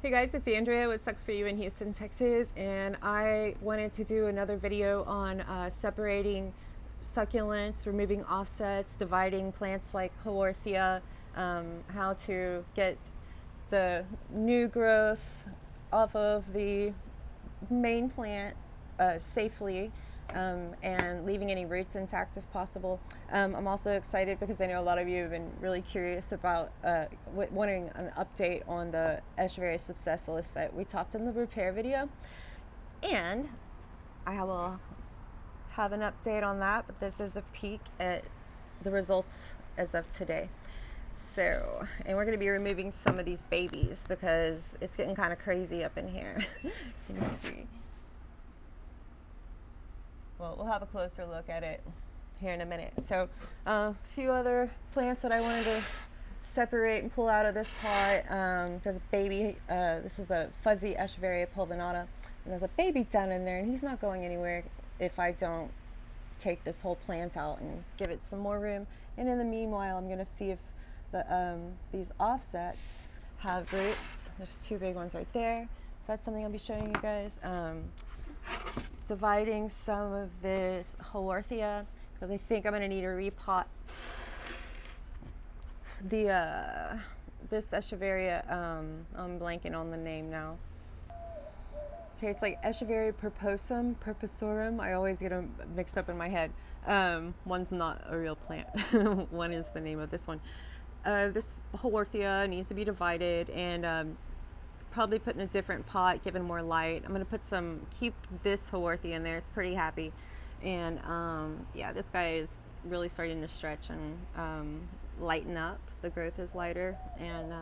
Hey guys, it's Andrea with Sucks For You in Houston, Texas, and I wanted to do another video on separating succulents, removing offsets, dividing plants like Haworthia, how to get the new growth off of the main plant safely, and leaving any roots intact if possible. I'm also excited because I know a lot of you have been really curious about wanting an update on the Echeveria subsessilis that we talked in the repair video, and I will have an update on that, but this is a peek at the results as of today. So, and we're going to be removing some of these babies because it's getting kind of crazy up in here. Can you see? Well, we'll have a closer look at it here in a minute. So a few other plants that I wanted to separate and pull out of this pot. There's a baby, this is the fuzzy Echeveria pulvinata, and there's a baby down in there, and he's not going anywhere if I don't take this whole plant out and give it some more room. And in the meanwhile, I'm going to see if these offsets have roots. There's two big ones right there, so that's something I'll be showing you guys. Dividing some of this Haworthia because I think I'm going to need to repot the this Echeveria. I'm blanking on the name now. Okay, it's like Echeveria purpusorum. I always get them mixed up in my head. One's not a real plant. One is the name of this one. This Haworthia needs to be divided and probably put in a different pot, given more light. I'm going to keep this Haworthia in there. It's pretty happy. And yeah, this guy is really starting to stretch and lighten up. The growth is lighter, and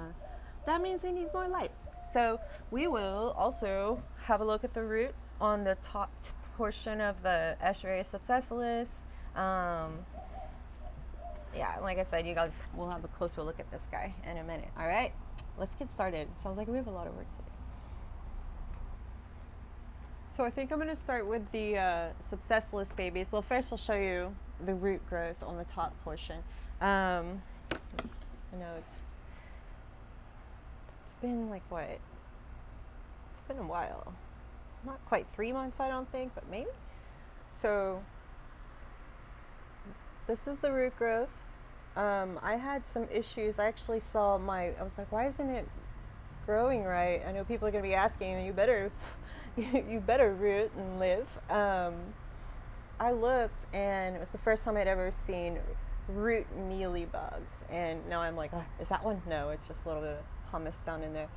that means he needs more light. So we will also have a look at the roots on the top portion of the Echeveria subsessilis. Yeah, like I said, you guys will have a closer look at this guy in a minute. All right, let's get started. Sounds like we have a lot of work to do. So I think I'm going to start with the subsessilis babies. Well, first I'll show you the root growth on the top portion. I know it's been like what? It's been a while. Not quite 3 months, I don't think, but maybe. So this is the root growth. I had some issues. I actually saw I was like, why isn't it growing right? I know people are going to be asking, you better root and live. I looked, and it was the first time I'd ever seen root mealybugs. And now I'm like, oh, is that one? No, it's just a little bit of pumice down in there.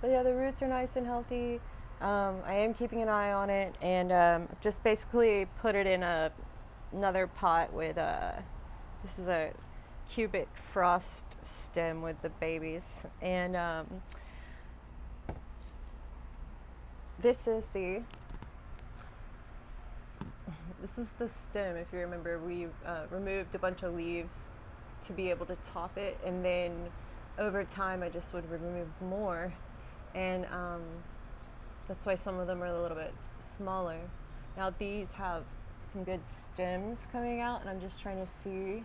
But yeah, the roots are nice and healthy. I am keeping an eye on it, and just basically put it in another pot with this is a cubic frost stem with the babies, and this is the stem. If you remember, we removed a bunch of leaves to be able to top it, and then over time I just would remove more, and that's why some of them are a little bit smaller. Now these have some good stems coming out, and I'm just trying to see.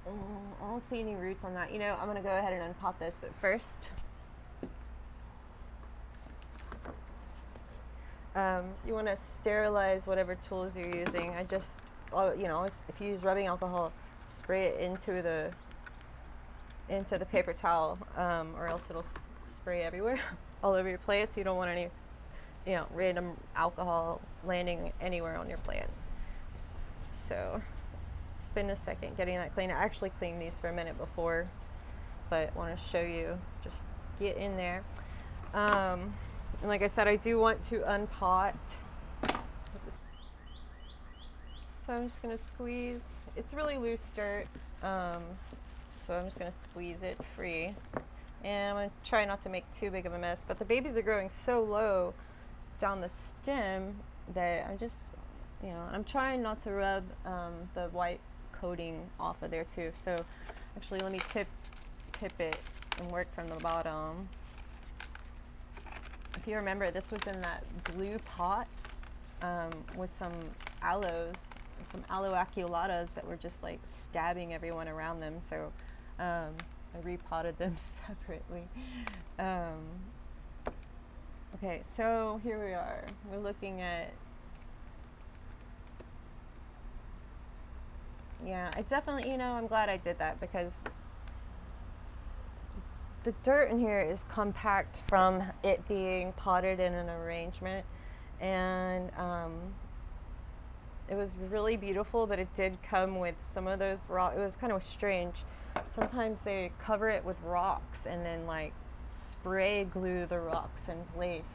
I don't see any roots on that. You know, I'm going to go ahead and unpot this, but first you want to sterilize whatever tools you're using. I just, you know, if you use rubbing alcohol, spray it into the paper towel, or else it'll spray everywhere, all over your plants. You don't want any, you know, random alcohol landing anywhere on your plants. So spend a second getting that clean. I actually cleaned these for a minute before, but I want to show you. Just get in there. And like I said, I do want to unpot. So I'm just going to squeeze. It's really loose dirt, so I'm just going to squeeze it free. And I'm going to try not to make too big of a mess. But the babies are growing so low down the stem that I'm just, you know, I'm trying not to rub the white coating off of there too. So actually, let me tip it and work from the bottom. If you remember, this was in that blue pot with some aloes, some aloe aculatas that were just like stabbing everyone around them. So I I repotted them separately. Okay, so here we are. We're looking at, yeah, I definitely, you know, I'm glad I did that because the dirt in here is compact from it being potted in an arrangement, and it was really beautiful, but it did come with some of those rocks. It was kind of strange. Sometimes they cover it with rocks and then like spray glue the rocks in place,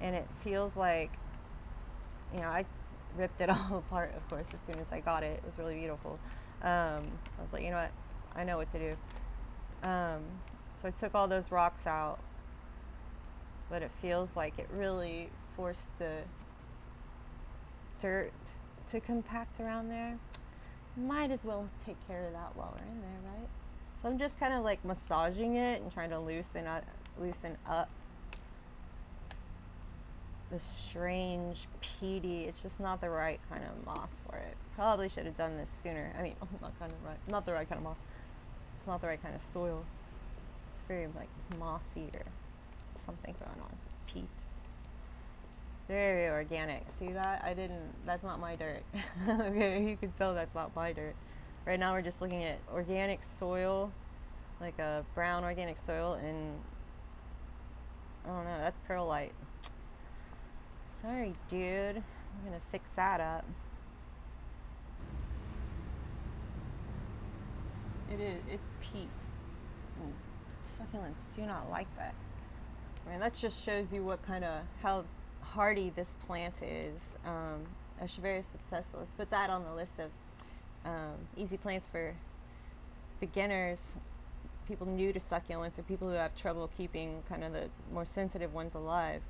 and it feels like, you know, I ripped it all apart, of course, as soon as I got it. It was really beautiful. I was like, you know what, I know what to do. So I took all those rocks out, but it feels like it really forced the dirt to compact around there. Might as well take care of that while we're in there, right? So I'm just kind of like massaging it and trying to loosen up this strange peaty. It's just not the right kind of moss for it. Probably should have done this sooner. I mean, not the right kind of moss. It's not the right kind of soil. It's very like mossy or something going on. Peat. Very organic. See that? That's not my dirt. Okay, you can tell that's not my dirt. Right now we're just looking at organic soil, like a brown organic soil, and I don't know, that's perlite. Sorry, dude. I'm gonna fix that up. It's peat. Succulents do not like that. I mean, that just shows you how hardy this plant is. Echeveria subsessilis. Put that on the list of easy plants for beginners, people new to succulents, or people who have trouble keeping kind of the more sensitive ones alive.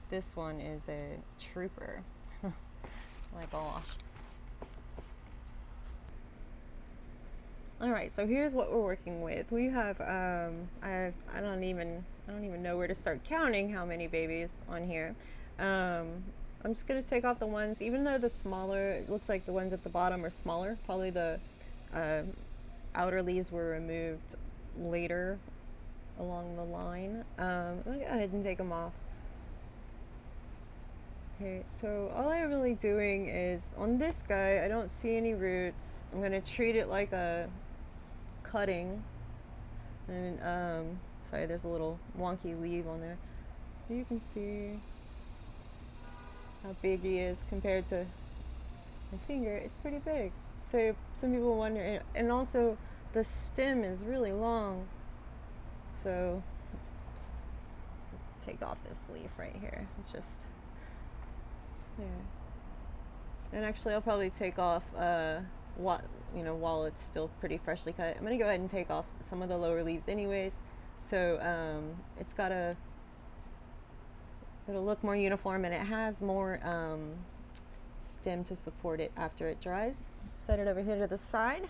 This one is a trooper. My gosh. All right, so here's what we're working with. We have I don't even know where to start counting how many babies on here. I'm just gonna take off the ones, even though the smaller, it looks like the ones at the bottom are smaller. Probably the outer leaves were removed later along the line. I'm gonna go ahead and take them off. Okay, so all I'm really doing is, on this guy, I don't see any roots. I'm gonna treat it like a cutting. And sorry, there's a little wonky leaf on there. You can see how big he is compared to my finger. It's pretty big. So some people wonder, and also the stem is really long. So take off this leaf right here. It's just there. And actually, I'll probably take off while it's still pretty freshly cut. I'm gonna go ahead and take off some of the lower leaves anyways. So it'll look more uniform, and it has more stem to support it after it dries. Set it over here to the side.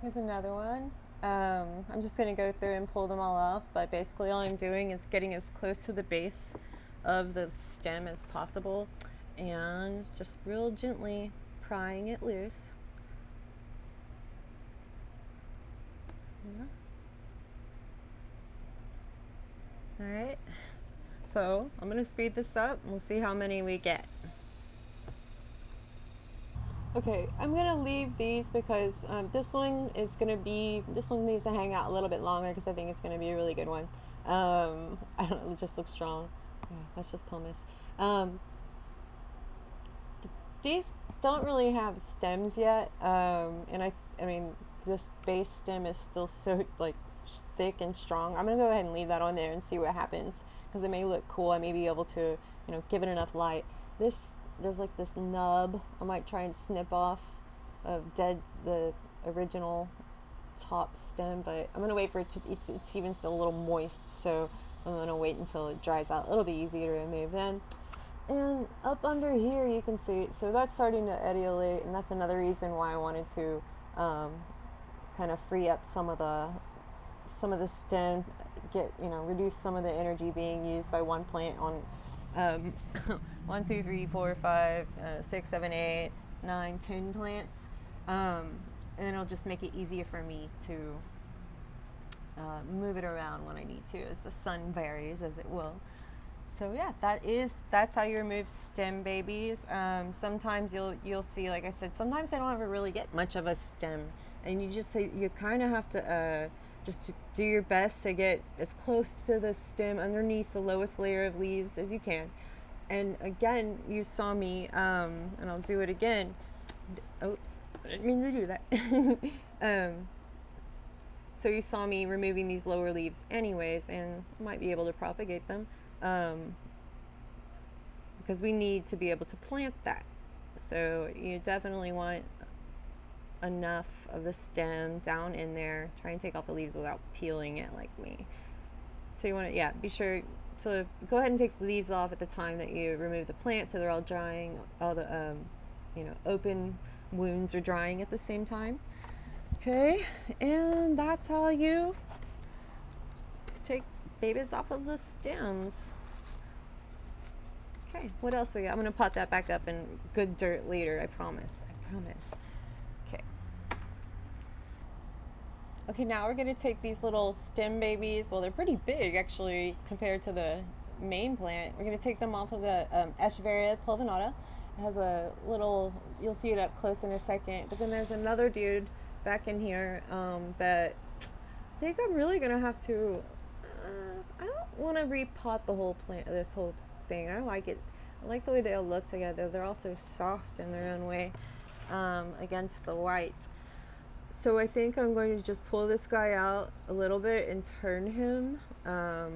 Here's another one. I'm just gonna go through and pull them all off, but basically all I'm doing is getting as close to the base of the stem as possible and just real gently prying it loose. Yeah. All right. So I'm going to speed this up and we'll see how many we get. Okay, I'm going to leave these because this one needs to hang out a little bit longer because I think it's going to be a really good one. I don't know, it just looks strong. Yeah, that's just pumice. These don't really have stems yet, and I mean this base stem is still so like thick and strong. I'm going to go ahead and leave that on there and see what happens, because it may look cool. I may be able to, give it enough light. There's like this nub. I might try and snip off the original top stem, but I'm gonna wait for it to, it's even still a little moist, so I'm gonna wait until it dries out. It'll be easy to remove then. And up under here you can see, so that's starting to etiolate, and that's another reason why I wanted to kind of free up some of the stem, reduce some of the energy being used by one plant on 1, 2, 3, 4, 5, 6, 7, 8, 9, 10 plants, and then it'll just make it easier for me to move it around when I need to, as the sun varies, as it will. So yeah, that's how you remove stem babies. Sometimes you'll see, like I said, sometimes they don't ever really get much of a stem, and you kind of have to just do your best to get as close to the stem underneath the lowest layer of leaves as you can. And again, you saw me, and I'll do it again. Oops, I didn't mean to do that. So you saw me removing these lower leaves anyways, and I might be able to propagate them. Because we need to be able to plant that. So you definitely want enough of the stem down in there. Try and take off the leaves without peeling it like me. So you want to, be sure to go ahead and take the leaves off at the time that you remove the plant, so they're all drying, all the open wounds are drying at the same time. Okay, and that's how you take babies off of the stems. Okay, what else we got? I'm gonna pot that back up in good dirt later, I promise. Okay. Okay, now we're gonna take these little stem babies. Well, they're pretty big actually compared to the main plant. We're gonna take them off of the Echeveria pulvinata. It has a little, you'll see it up close in a second, but then there's another dude back in here that I think I'm really gonna have to, I don't want to repot the whole plant, this whole thing. I like it. I like the way they all look together. They're all so soft in their own way against the white. So I think I'm going to just pull this guy out a little bit and turn him. No,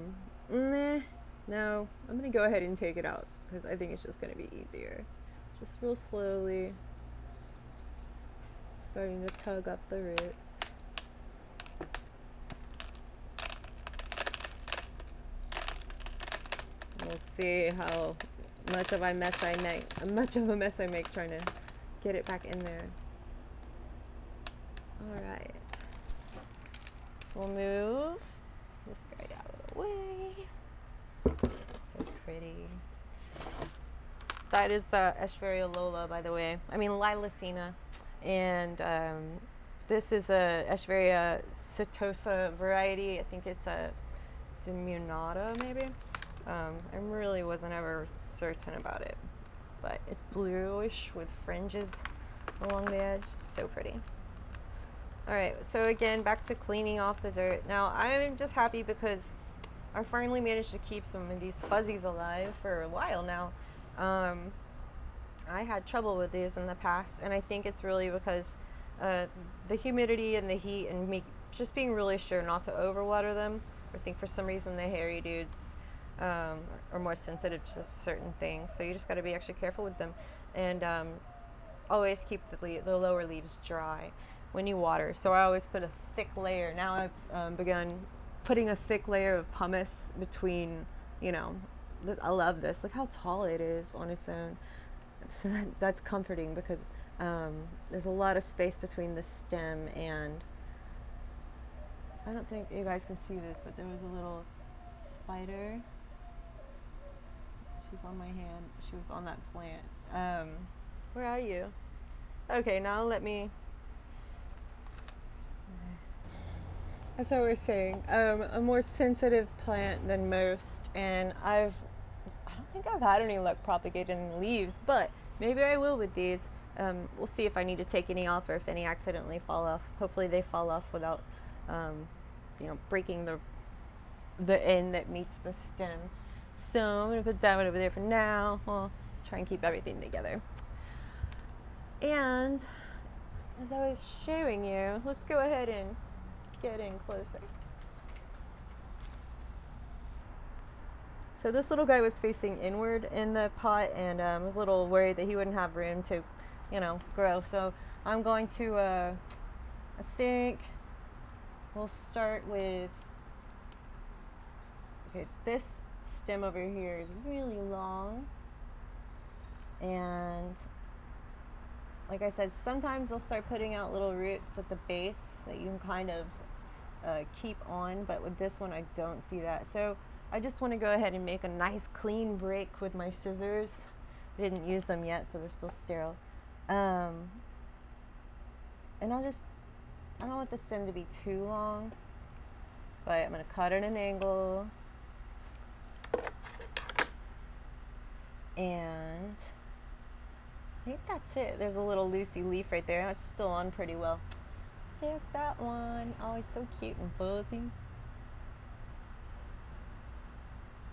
I'm going to go ahead and take it out because I think it's just going to be easier. Just real slowly. Starting to tug up the roots. We'll see how much of a mess I make trying to get it back in there. All right. So we'll move this guy out of the way. So pretty. That is the Echeveria Lola, by the way. I mean Lilacina. And this is a Echeveria setosa variety. I think it's a Demunata, maybe. I really wasn't ever certain about it, but it's bluish with fringes along the edge. It's so pretty. All right, so again, back to cleaning off the dirt. Now, I'm just happy because I finally managed to keep some of these fuzzies alive for a while now. I had trouble with these in the past, and I think it's really because the humidity and the heat and me just being really sure not to overwater them. I think for some reason the hairy dudes are more sensitive to certain things, so you just got to be extra careful with them, and always keep the lower leaves dry when you water. So I always put a thick layer. Now I've begun putting a thick layer of pumice between, I love this. Look how tall it is on its own. So that's comforting because there's a lot of space between the stem and, I don't think you guys can see this, but there was a little spider. She's on my hand. She was on that plant. Where are you? Okay, now let me. That's what we're saying. A more sensitive plant than most, and I don't think I've had any luck propagating leaves, but maybe I will with these. We'll see if I need to take any off or if any accidentally fall off. Hopefully they fall off without, breaking the end that meets the stem. So I'm gonna put that one over there for now. We'll try and keep everything together. And as I was showing you, let's go ahead and get in closer. So this little guy was facing inward in the pot, and I was a little worried that he wouldn't have room to, grow. So I'm going to, I think we'll start with, this stem over here is really long, and like I said, sometimes they'll start putting out little roots at the base that you can kind of keep on, but with this one I don't see that. So I just want to go ahead and make a nice clean break with my scissors. I didn't use them yet, so they're still sterile. And I don't want the stem to be too long. but I'm going to cut at an angle. And I think that's it. There's a little loosey leaf right there. It's still on pretty well. There's that one. Oh, he's so cute and fuzzy.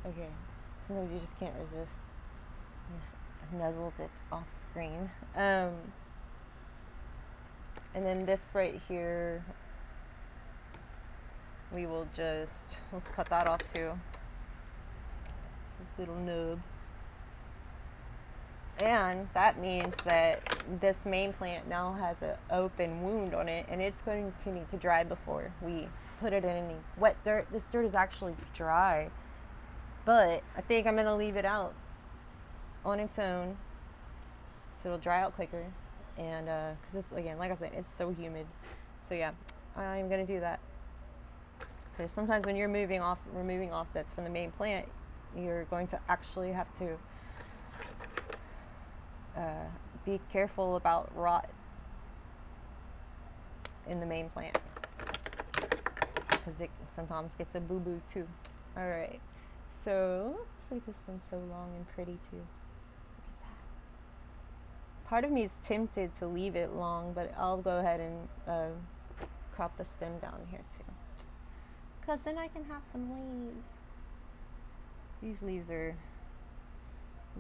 Okay, sometimes you just can't resist. I just nuzzled it off screen. And then this right here, we will just, let's cut that off too. This little nub. And that means that this main plant now has an open wound on it, and it's going to need to dry before we put it in any wet dirt. This dirt is actually dry, but I think I'm going to leave it out on its own so it'll dry out quicker. And because it's, again, like I said, it's so humid. So yeah, I'm going to do that. So sometimes when you're removing offsets from the main plant, you're going to actually have to be careful about rot in the main plant, because it sometimes gets a boo-boo too. All right, so looks like this one's so long and pretty too. Look at that. Part of me is tempted to leave it long, but I'll go ahead and crop the stem down here too, because then I can have some leaves. These leaves are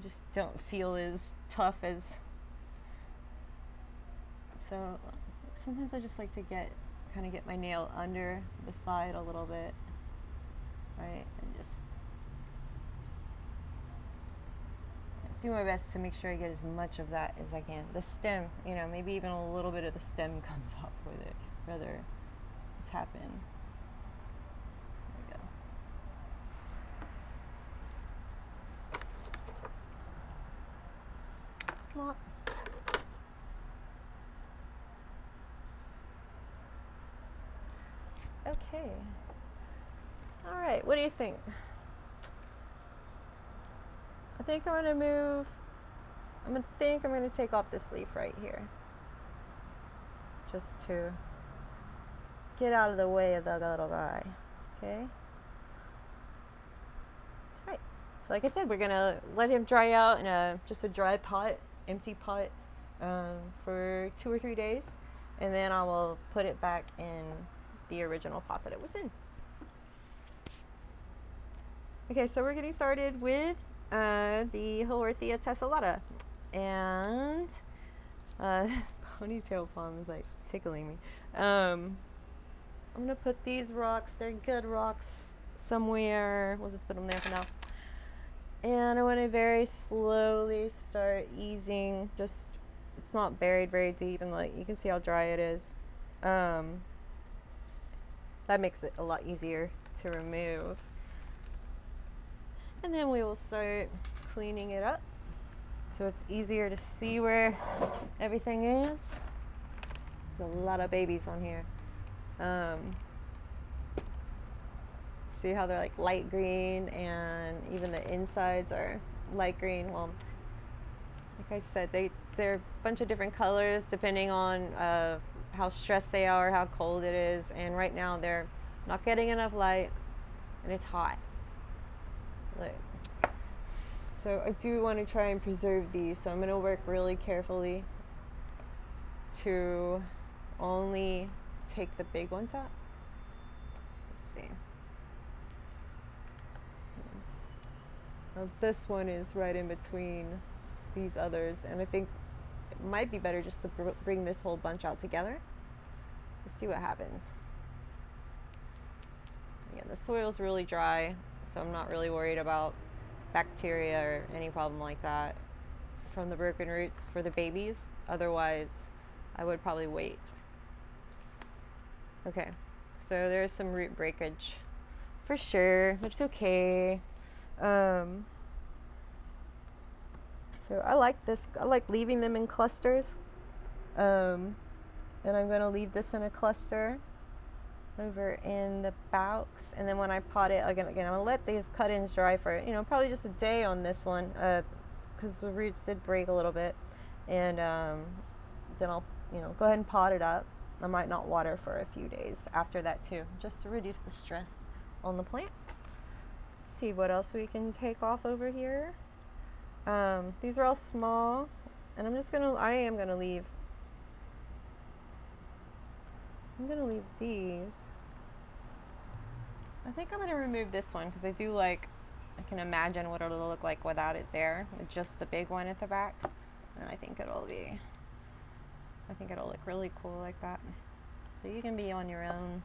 just don't feel as tough as, so sometimes I just like to kind of get my nail under the side a little bit, right, and just do my best to make sure I get as much of that as I can. The stem, you know, maybe even a little bit of the stem comes up with it, rather tap in. Not. Okay. All right, what do you think? I think I'm going to take off this leaf right here, just to get out of the way of the little guy. Okay. That's right. So like I said, we're going to let him dry out in just a dry pot, empty pot, for 2 or 3 days, and then I will put it back in the original pot that it was in. Okay, so we're getting started with the Haworthia tessalata, and ponytail palm is like tickling me. I'm gonna put these rocks, they're good rocks, somewhere. We'll just put them there for now. And I want to very slowly start easing, just, it's not buried very deep, and like you can see how dry it is. That makes it a lot easier to remove. And then we will start cleaning it up so it's easier to see where everything is. There's a lot of babies on here. See how they're like light green, and even the insides are light green. Well, like I said, they're a bunch of different colors depending on how stressed they are, how cold it is, and right now they're not getting enough light and it's hot. Look. So I do want to try and preserve these, so I'm going to work really carefully to only take the big ones out. Let's see. Now this one is right in between these others, and I think it might be better just to bring this whole bunch out together. Let's see what happens. Yeah, the soil's really dry, so I'm not really worried about bacteria or any problem like that from the broken roots for the babies. Otherwise, I would probably wait. Okay, so there's some root breakage for sure, but it's okay. So I like this. I like leaving them in clusters. And I'm going to leave this in a cluster over in the boughs, and then when I pot it again, I'm gonna let these cut-ins dry for, you know, probably just a day on this one, because the roots did break a little bit, and then I'll, you know, go ahead and pot it up I might not water for a few days after that too, just to reduce the stress on the plant. Let's see what else we can take off over here. These are all small, and I am gonna leave these. I think I'm gonna remove this one because I can imagine what it'll look like without it there, with just the big one at the back. And I think it'll look really cool like that. So you can be on your own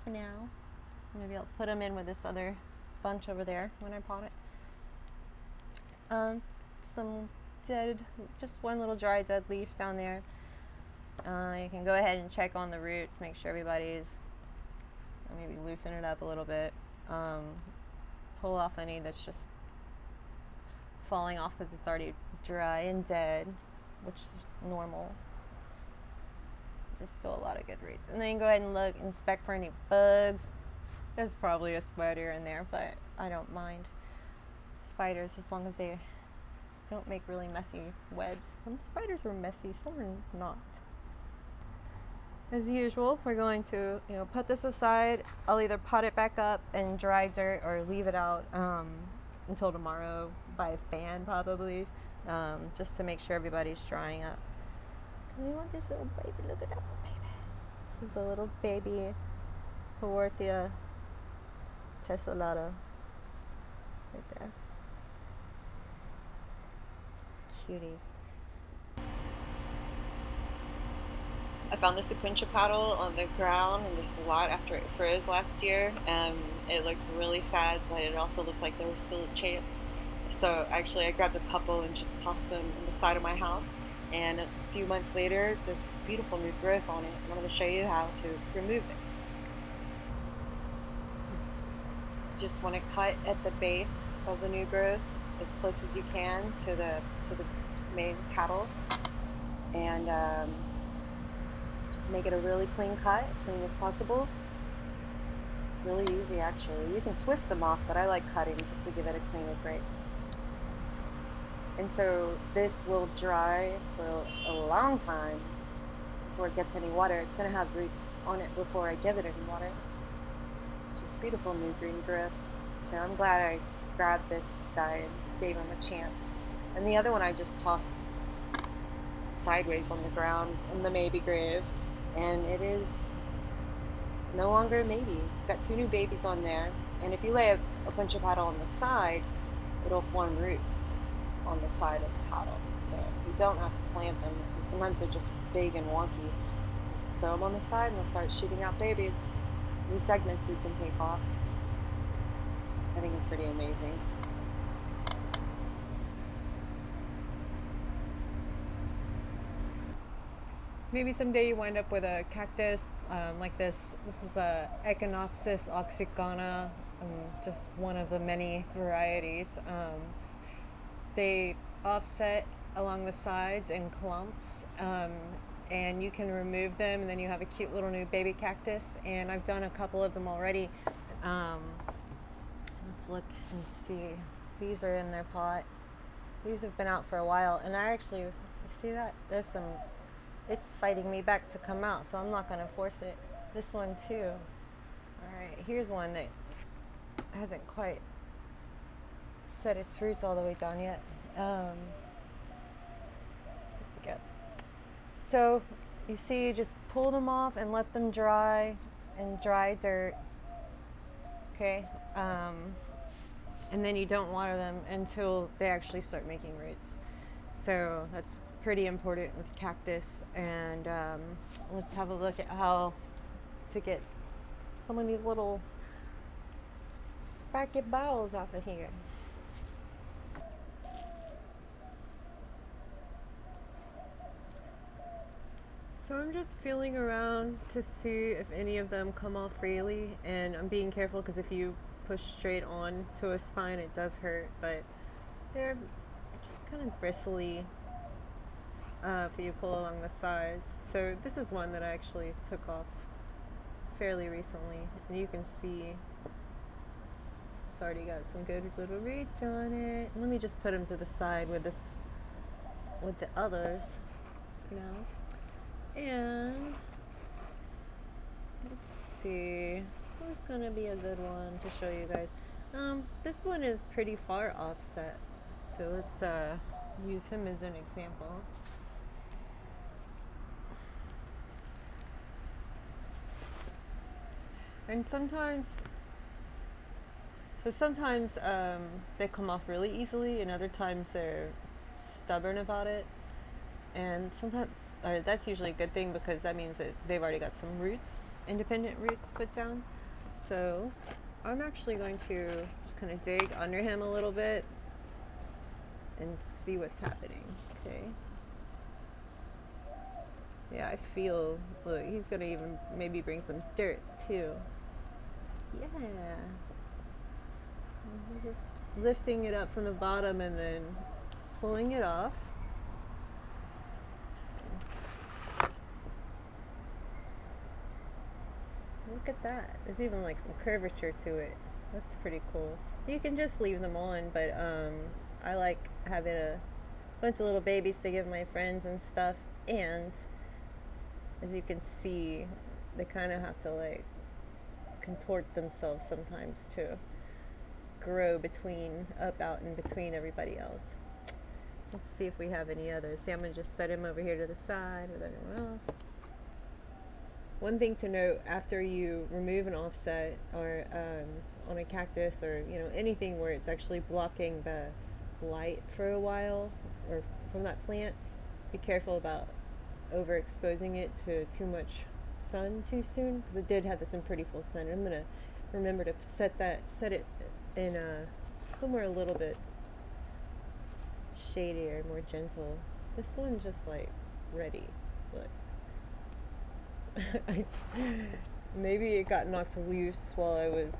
for now. Maybe I'll put them in with this other bunch over there when I pot it. Some just one little dry dead leaf down there. You can go ahead and check on the roots, make sure everybody's, maybe loosen it up a little bit. Pull off any that's just falling off because it's already dry and dead, which is normal. There's still a lot of good roots. And then go ahead and inspect for any bugs. There's probably a spider in there, but I don't mind spiders as long as they don't make really messy webs. Some spiders are messy, some are not. As usual, we're going to put this aside. I'll either pot it back up in dry dirt or leave it out until tomorrow by a fan probably, just to make sure everybody's drying up. We want this little baby, look at that little baby. This is a little baby Haworthia tessalata right there. Cuties. I found this Opuntia paddle on the ground in this lot after it froze last year. It looked really sad, but it also looked like there was still a chance. So actually I grabbed a couple and just tossed them on the side of my house. And a few months later, there's this beautiful new growth on it. I'm going to show you how to remove it. Just want to cut at the base of the new growth as close as you can to the main paddle, and just make it a really clean cut, as clean as possible. It's really easy actually. You can twist them off, but I like cutting just to give it a cleaner break. And so this will dry for a long time before it gets any water. It's going to have roots on it before I give it any water. Just beautiful new green growth. So I'm glad I grabbed this guy and gave him a chance. And the other one I just tossed sideways on the ground in the maybe grave, and it is no longer a maybe. Got 2 new babies on there, and if you lay a Opuntia paddle on the side, it'll form roots on the side of the paddle. So you don't have to plant them. And sometimes they're just big and wonky. Just throw them on the side and they'll start shooting out babies. New segments you can take off. I think it's pretty amazing. Maybe someday you wind up with a cactus like this. This is a Echinopsis oxygona, just one of the many varieties. They offset along the sides in clumps, and you can remove them, and then you have a cute little new baby cactus. And I've done a couple of them already. Let's look and see. These are in their pot. These have been out for a while, and I actually, you see that? There's some, it's fighting me back to come out, so I'm not going to force it. This one too. All right, here's one that hasn't quite set its roots all the way down yet. So you see, you just pull them off and let them dry in dry dirt. Okay, and then you don't water them until they actually start making roots. So that's pretty important with cactus. And let's have a look at how to get some of these little sparky balls off of here. So I'm just feeling around to see if any of them come off freely, and I'm being careful because if you push straight on to a spine it does hurt, but they're just kind of bristly if you pull along the sides. So this is one that I actually took off fairly recently, and you can see it's already got some good little roots on it. Let me just put them to the side with the others, you know. And see. Who's gonna be a good one to show you guys? This one is pretty far offset, so let's use him as an example. And sometimes they come off really easily, and other times they're stubborn about it. And sometimes, or that's usually a good thing, because that means that they've already got some roots, independent roots put down. So I'm actually going to just kind of dig under him a little bit and see what's happening. Okay. Yeah, I feel, look, he's gonna even maybe bring some dirt too. Yeah. We're just lifting it up from the bottom and then pulling it off. Look at that. There's even like some curvature to it. That's pretty cool. You can just leave them on, but I like having a bunch of little babies to give my friends and stuff. And as you can see, they kind of have to like contort themselves sometimes to grow out in between everybody else. Let's see if we have any others. See, I'm gonna just set him over here to the side with everyone else. One thing to note, after you remove an offset or on a cactus, or anything where it's actually blocking the light for a while or from that plant, be careful about overexposing it to too much sun too soon, because it did have this in pretty full sun. I'm gonna remember to set it in somewhere a little bit shadier, more gentle. This one's just like ready. Look. Maybe it got knocked loose while I was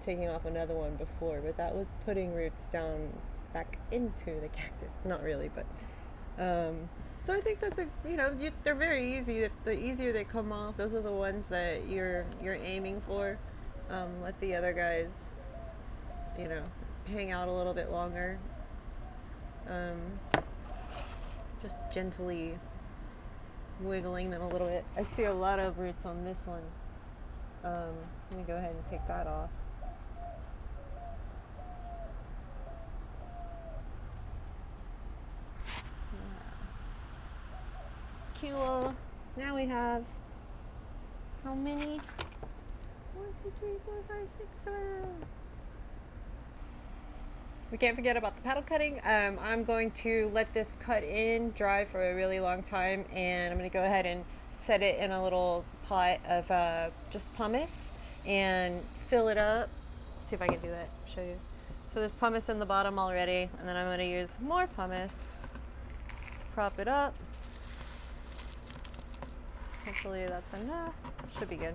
taking off another one before, but that was putting roots down back into the cactus. Not really, but so I think that's they're very easy. The easier they come off, those are the ones that you're aiming for. Let the other guys hang out a little bit longer. Just gently wiggling them a little bit. I see a lot of roots on this one. Let me go ahead and take that off. Cool. Now we have how many? 1, 2, 3, 4, 5, 6, 7. We can't forget about the paddle cutting. I'm going to let this cut in dry for a really long time, and I'm going to go ahead and set it in a little pot of just pumice and fill it up. See if I can do that, show you. So there's pumice in the bottom already, and then I'm going to use more pumice to prop it up. Hopefully that's enough. Should be good.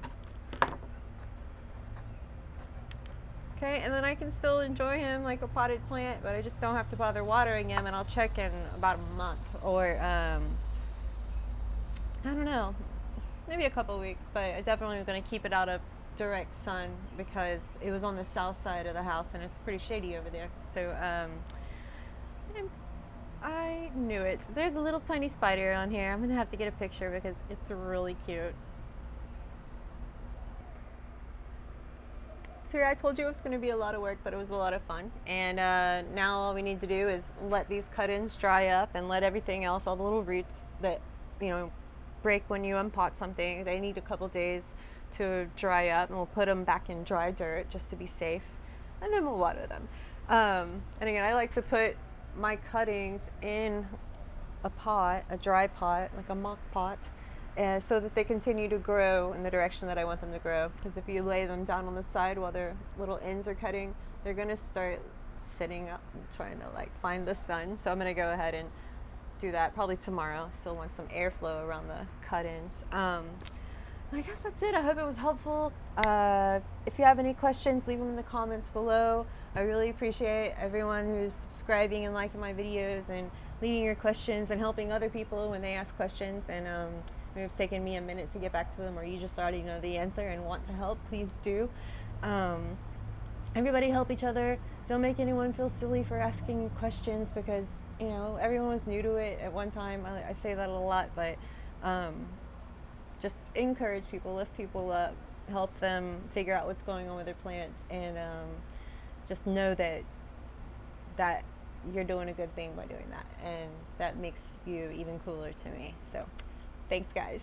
Okay, and then I can still enjoy him like a potted plant, but I just don't have to bother watering him, and I'll check in about a month, or I don't know, maybe a couple weeks, but I definitely am going to keep it out of direct sun because it was on the south side of the house and it's pretty shady over there. So I knew it. There's a little tiny spider on here. I'm going to have to get a picture because it's really cute. So yeah, I told you it was going to be a lot of work, but it was a lot of fun. And now all we need to do is let these cut-ins dry up and let everything else, all the little roots that, break when you unpot something, they need a couple days to dry up, and we'll put them back in dry dirt just to be safe, and then we'll water them. And again, I like to put my cuttings in a pot, a dry pot, like a mock pot, so that they continue to grow in the direction that I want them to grow. Because if you lay them down on the side while their little ends are cutting, they're going to start sitting up and trying to find the sun. So I'm going to go ahead and do that probably tomorrow. Still want some airflow around the cut-ins. I guess that's it. I hope it was helpful. If you have any questions, leave them in the comments below. I really appreciate everyone who's subscribing and liking my videos and leaving your questions and helping other people when they ask questions. And if it's taken me a minute to get back to them, or you just already know the answer and want to help, please do. Everybody help each other. Don't make anyone feel silly for asking questions, because everyone was new to it at one time. I say that a lot, but just encourage people, lift people up, help them figure out what's going on with their plants, and just know that you're doing a good thing by doing that, and that makes you even cooler to me. So thanks, guys.